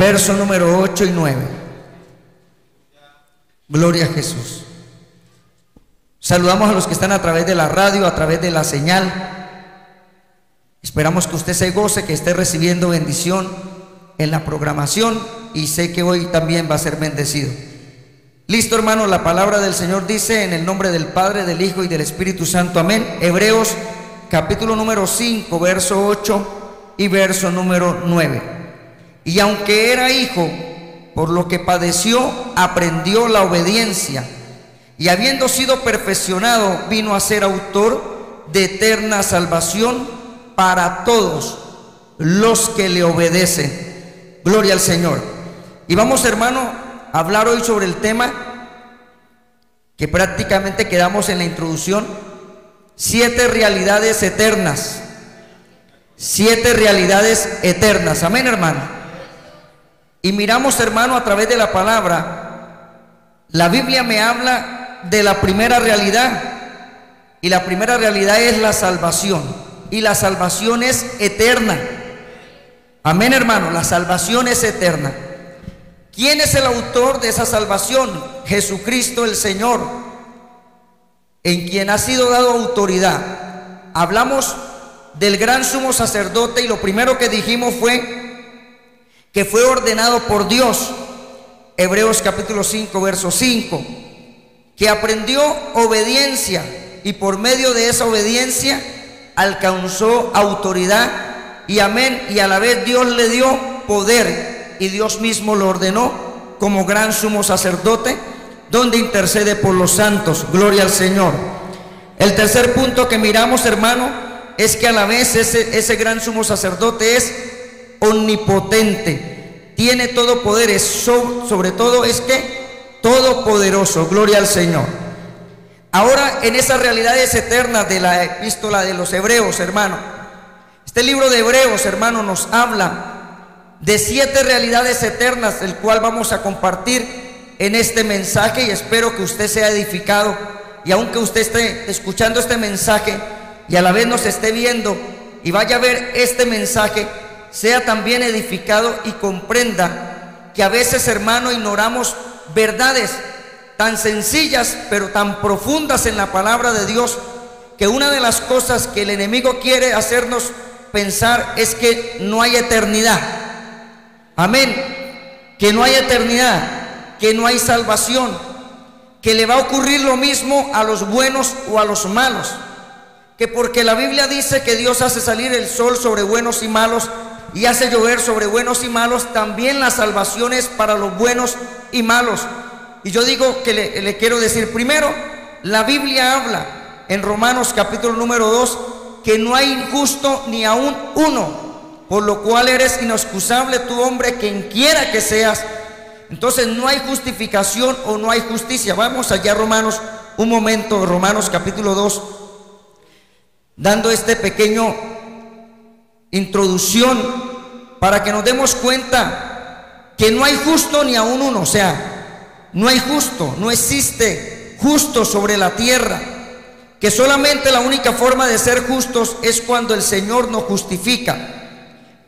verso número 8 y 9. Gloria a Jesús. Saludamos a los que están a través de la radio, a través de la señal. Esperamos que usted se goce, que esté recibiendo bendición en la programación, y sé que hoy también va a ser bendecido. Listo, hermano, la palabra del Señor dice: en el nombre del Padre, del Hijo y del Espíritu Santo, amén. Hebreos capítulo número 5, verso 8 y verso número 9. Y aunque era hijo, por lo que padeció, aprendió la obediencia, y habiendo sido perfeccionado, vino a ser autor de eterna salvación para todos los que le obedecen. Gloria al Señor. Y vamos, hermano, a hablar hoy sobre el tema que prácticamente quedamos en la introducción: 7 realidades eternas. 7 realidades eternas. Amén, hermano. Y miramos, hermano, a través de la palabra, la Biblia me habla de la primera realidad, y la primera realidad es la salvación, y la salvación es eterna. Amén, hermano, la salvación es eterna. ¿Quién es el autor de esa salvación? Jesucristo el Señor, en quien ha sido dado autoridad. Hablamos del gran sumo sacerdote, y lo primero que dijimos fue que fue ordenado por Dios. Hebreos capítulo 5, verso 5, que aprendió obediencia, y por medio de esa obediencia alcanzó autoridad, y amén, y a la vez Dios le dio poder, y Dios mismo lo ordenó como gran sumo sacerdote, donde intercede por los santos. Gloria al Señor. El tercer punto que miramos, hermano, es que a la vez ese gran sumo sacerdote es omnipotente, tiene todo poder, es sobre todo es que todopoderoso. Gloria al Señor. Ahora, en esas realidades eternas de la epístola de los Hebreos, hermano, este libro de Hebreos, hermano, nos habla de 7 realidades eternas, el cual vamos a compartir en este mensaje, y espero que usted sea edificado, y aunque usted esté escuchando este mensaje y a la vez nos esté viendo y vaya a ver este mensaje, sea también edificado y comprenda que a veces, hermano, ignoramos verdades tan sencillas pero tan profundas en la palabra de Dios, que una de las cosas que el enemigo quiere hacernos pensar es que no hay eternidad. Amén. Que no hay eternidad, que no hay salvación, que le va a ocurrir lo mismo a los buenos o a los malos, que porque la Biblia dice que Dios hace salir el sol sobre buenos y malos, y hace llover sobre buenos y malos, también la salvación es para los buenos y malos. Y yo digo que le quiero decir, primero, la Biblia habla en Romanos capítulo número 2 que no hay injusto ni aún uno, por lo cual eres inexcusable tu hombre, quien quiera que seas. Entonces no hay justificación o no hay justicia. Vamos allá a Romanos un momento, Romanos capítulo 2, dando este pequeño introducción para que nos demos cuenta que no hay justo ni aún uno. O sea, no hay justo, no existe justo sobre la tierra, que solamente la única forma de ser justos es cuando el Señor nos justifica.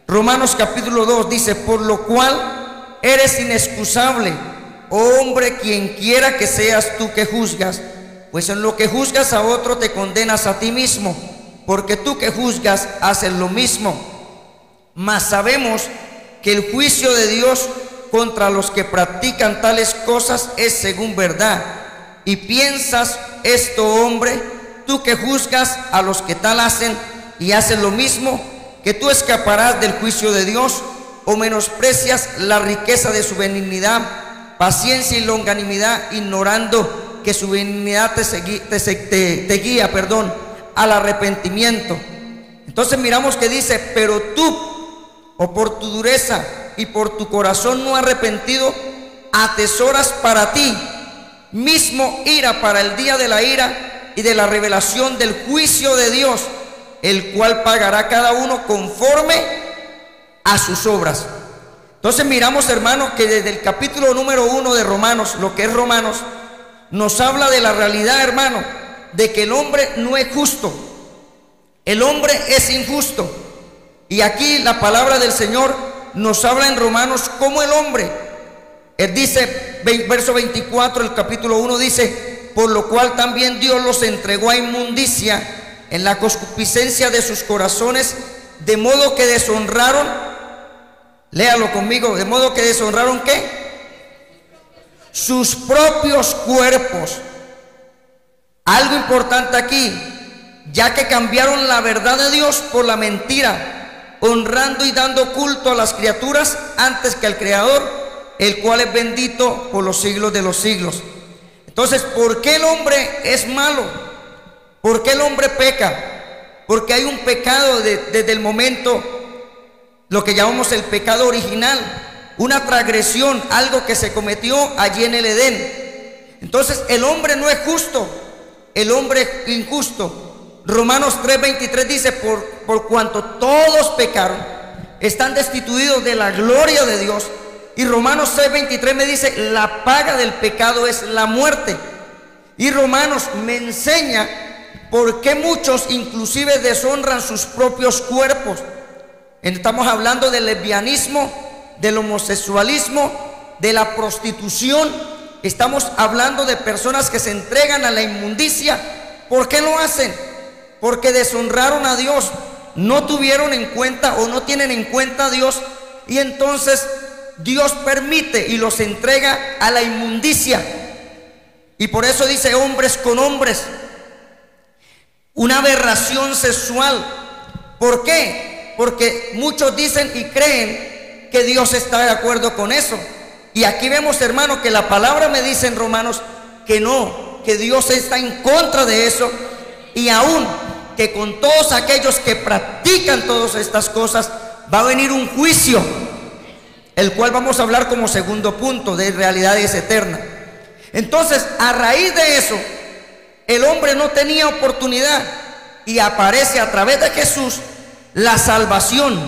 Romanos capítulo 2 dice: por lo cual eres inexcusable, oh hombre, quien quiera que seas tú que juzgas, pues en lo que juzgas a otro te condenas a ti mismo, porque tú que juzgas haces lo mismo. Mas sabemos que el juicio de Dios contra los que practican tales cosas es según verdad. Y piensas esto, hombre, tú que juzgas a los que tal hacen y hacen lo mismo, que tú escaparás del juicio de Dios, o menosprecias la riqueza de su benignidad, paciencia y longanimidad, ignorando que su benignidad te guía al arrepentimiento. Entonces miramos que dice: pero tú, o por tu dureza y por tu corazón no arrepentido, atesoras para ti mismo ira para el día de la ira y de la revelación del juicio de Dios, el cual pagará cada uno conforme a sus obras. Entonces miramos, hermanos, que desde el capítulo número 1 de Romanos, lo que es Romanos, nos habla de la realidad, hermano, de que el hombre no es justo, el hombre es injusto. Y aquí la palabra del Señor nos habla en Romanos cómo el hombre, él dice, verso 24, el capítulo 1 dice: por lo cual también Dios los entregó a inmundicia en la concupiscencia de sus corazones, de modo que deshonraron, léalo conmigo, de modo que deshonraron ¿qué? Sus propios cuerpos. Algo importante aquí, ya que cambiaron la verdad de Dios por la mentira, honrando y dando culto a las criaturas antes que al Creador, el cual es bendito por los siglos de los siglos. Entonces, ¿por qué el hombre es malo? ¿Por qué el hombre peca? Porque hay un pecado desde el momento, lo que llamamos el pecado original, una transgresión, algo que se cometió allí en el Edén. Entonces, el hombre no es justo, el hombre es injusto. Romanos 3:23 dice: por cuanto todos pecaron, están destituidos de la gloria de Dios. Y Romanos 6:23 me dice: la paga del pecado es la muerte. Y Romanos me enseña por qué muchos inclusive deshonran sus propios cuerpos. Estamos hablando del lesbianismo, del homosexualismo, de la prostitución. Estamos hablando de personas que se entregan a la inmundicia. ¿Por qué lo hacen? Porque deshonraron a Dios, no tuvieron en cuenta o no tienen en cuenta a Dios, y entonces Dios permite y los entrega a la inmundicia. Y por eso dice hombres con hombres, una aberración sexual. ¿Por qué? Porque muchos dicen y creen que Dios está de acuerdo con eso. Y aquí vemos, hermano, que la palabra me dice en Romanos que no, que Dios está en contra de eso, y aún que con todos aquellos que practican todas estas cosas va a venir un juicio, el cual vamos a hablar como segundo punto de realidades eternas. Entonces, a raíz de eso, el hombre no tenía oportunidad, y aparece a través de Jesús la salvación,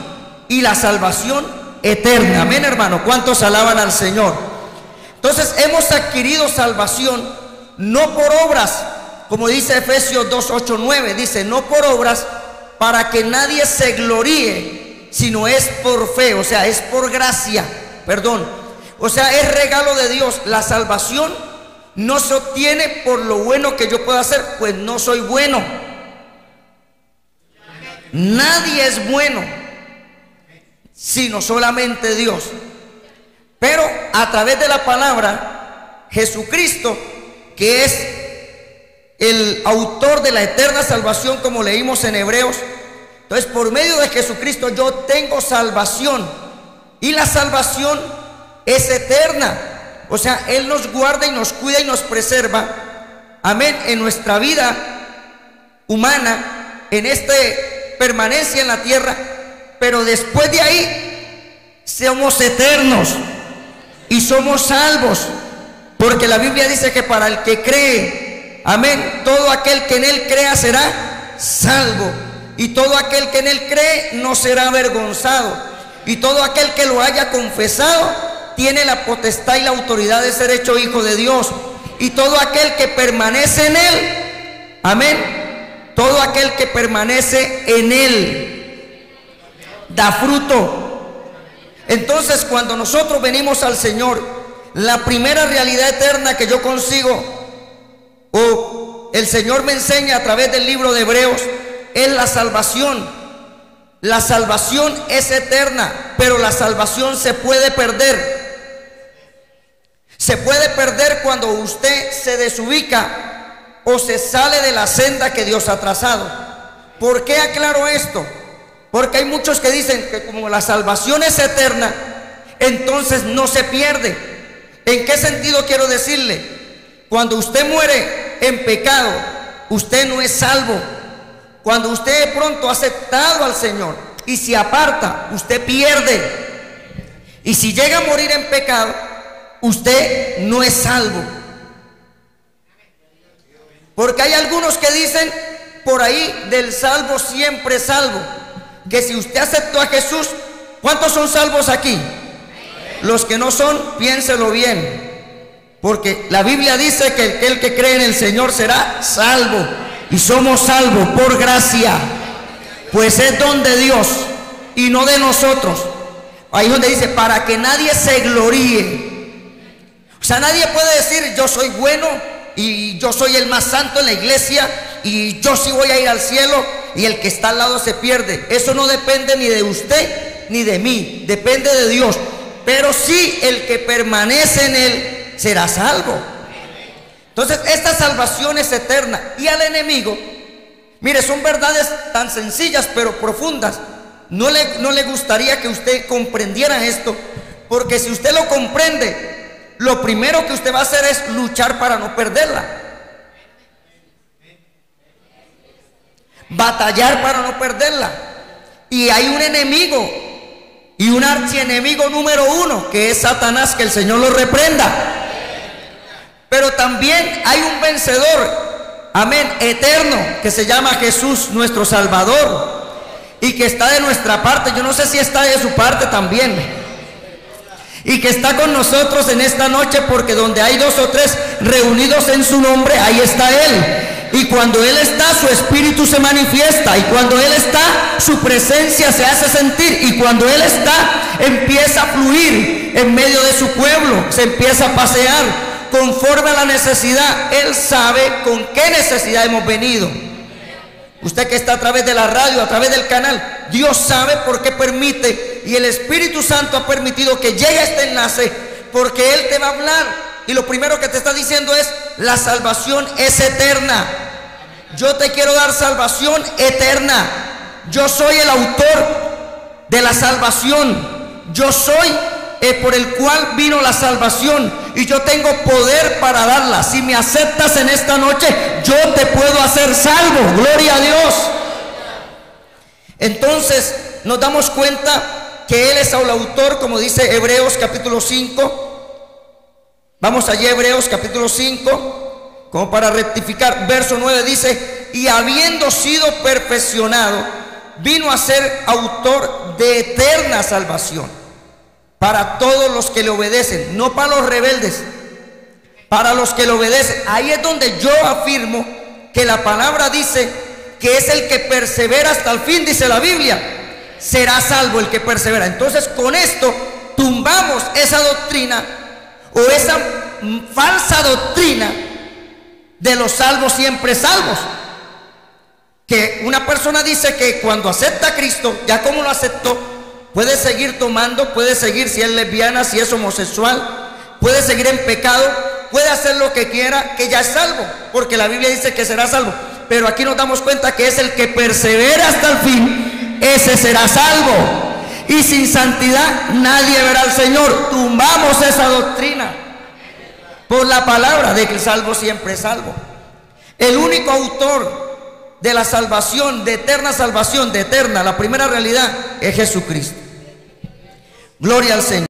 y la salvación eterna. Amén, hermano. ¿Cuántos alaban al Señor? Entonces, hemos adquirido salvación no por obras, como dice Efesios 2:8-9, dice: no por obras, para que nadie se gloríe, sino es por fe, o sea, es por gracia, perdón, o sea, es regalo de Dios. La salvación no se obtiene por lo bueno que yo pueda hacer, pues no soy bueno. Nadie es bueno, sino solamente Dios. Pero a través de la palabra, Jesucristo, que es el autor de la eterna salvación, como leímos en Hebreos. Entonces, por medio de Jesucristo yo tengo salvación, y la salvación es eterna. O sea, Él nos guarda y nos cuida y nos preserva, amén, en nuestra vida humana, en esta permanencia en la tierra. Pero después de ahí somos eternos y somos salvos, porque la Biblia dice que para el que cree, amén, todo aquel que en Él crea será salvo, y todo aquel que en Él cree no será avergonzado, y todo aquel que lo haya confesado tiene la potestad y la autoridad de ser hecho hijo de Dios. Y todo aquel que permanece en Él, amén, todo aquel que permanece en Él da fruto. Entonces, cuando nosotros venimos al Señor, la primera realidad eterna que yo consigo, o el Señor me enseña a través del libro de Hebreos, es la salvación. La salvación es eterna, pero la salvación se puede perder. Se puede perder cuando usted se desubica o se sale de la senda que Dios ha trazado. ¿Por qué aclaro esto? Porque hay muchos que dicen que como la salvación es eterna, entonces no se pierde. ¿En qué sentido quiero decirle? Cuando usted muere en pecado, usted no es salvo. Cuando usted de pronto ha aceptado al Señor y se aparta, usted pierde. Y si llega a morir en pecado, usted no es salvo. Porque hay algunos que dicen por ahí del salvo siempre salvo, que si usted aceptó a Jesús, ¿cuántos son salvos aquí? Los que no son, piénselo bien, porque la Biblia dice que el que cree en el Señor será salvo, y somos salvos por gracia, pues es don de Dios y no de nosotros. Ahí es donde dice, para que nadie se gloríe. O sea, nadie puede decir, yo soy bueno y yo soy el más santo en la iglesia y yo sí voy a ir al cielo y el que está al lado se pierde. Eso no depende ni de usted ni de mí, depende de Dios. Pero sí, el que permanece en él será salvo. Entonces, esta salvación es eterna. Y al enemigo, mire, son verdades tan sencillas pero profundas. No le gustaría que usted comprendiera esto, porque si usted lo comprende, lo primero que usted va a hacer es luchar para no perderla. Batallar para no perderla. Y hay un enemigo y un archienemigo número uno, que es Satanás, que el Señor lo reprenda. Pero también hay un vencedor, amén, eterno, que se llama Jesús, nuestro Salvador, y que está de nuestra parte. Yo no sé si está de su parte también, y que está con nosotros en esta noche, porque donde hay dos o tres reunidos en su nombre, ahí está Él. Y cuando Él está, su espíritu se manifiesta, y cuando Él está, su presencia se hace sentir, y cuando Él está, empieza a fluir en medio de su pueblo, se empieza a pasear conforme a la necesidad. Él sabe con qué necesidad hemos venido. Usted que está a través de la radio, a través del canal, Dios sabe por qué permite, y el Espíritu Santo ha permitido que llegue a este enlace, porque Él te va a hablar, y lo primero que te está diciendo es, la salvación es eterna. Yo te quiero dar salvación eterna. Yo soy el autor de la salvación. Yo soy por el cual vino la salvación, y yo tengo poder para darla. Si me aceptas en esta noche, yo te puedo hacer salvo. Gloria a Dios. Entonces nos damos cuenta que Él es el autor, como dice Hebreos capítulo 5. Vamos allí, Hebreos capítulo 5, como para rectificar. Verso 9 dice, y habiendo sido perfeccionado, vino a ser autor de eterna salvación para todos los que le obedecen, no para los rebeldes, para los que le obedecen. Ahí es donde yo afirmo que la palabra dice que es el que persevera hasta el fin, dice la Biblia, será salvo el que persevera. Entonces, con esto tumbamos esa doctrina o esa falsa doctrina de los salvos siempre salvos, que una persona dice que cuando acepta a Cristo, ya como lo aceptó, puede seguir tomando, puede seguir, si es lesbiana, si es homosexual, puede seguir en pecado, puede hacer lo que quiera, que ya es salvo, porque la Biblia dice que será salvo. Pero aquí nos damos cuenta que es el que persevera hasta el fin, ese será salvo. Y sin santidad nadie verá al Señor. Tumbamos esa doctrina por la palabra de que el salvo siempre es salvo. El único autor de la salvación, de eterna salvación, de eterna, la primera realidad, es Jesucristo. Gloria al Señor.